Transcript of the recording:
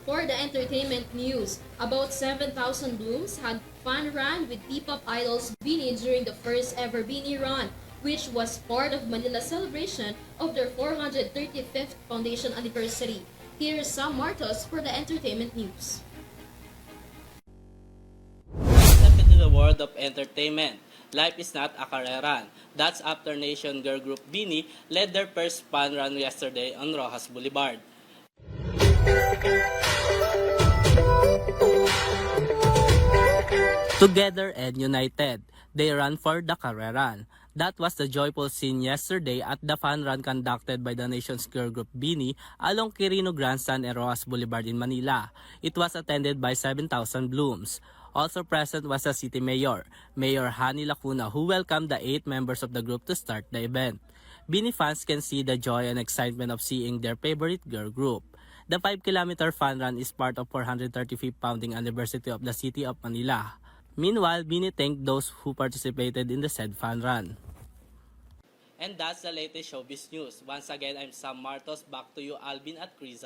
For the entertainment news, about 7,000 Blooms had fun run with P-pop idols Beanie during the first ever Beanie Run, which was part of Manila's celebration of their 435th foundation anniversary. Here's Sam Martos for the entertainment news. Step into the world of entertainment. Life is not a career. That's after Nation girl group Beanie led their first fun run yesterday on Rojas Boulevard. Together and united, they ran for the Carreran. That was the joyful scene yesterday at the fun run conducted by the nation's girl group Beanie along Quirino Grandstand and Rojas Boulevard in Manila. It was attended by 7,000 Blooms. Also present was the city mayor, Mayor Hani Lacuna, who welcomed the 8 members of the group to start the event. Beanie fans can see the joy and excitement of seeing their favorite girl group. The 5-kilometer fun run is part of 435th founding anniversary of the city of Manila. Meanwhile, Beanie thanked those who participated in the said fun run. And that's the latest showbiz news. Once again, I'm Sam Martos. Back to you, Alvin at Criza.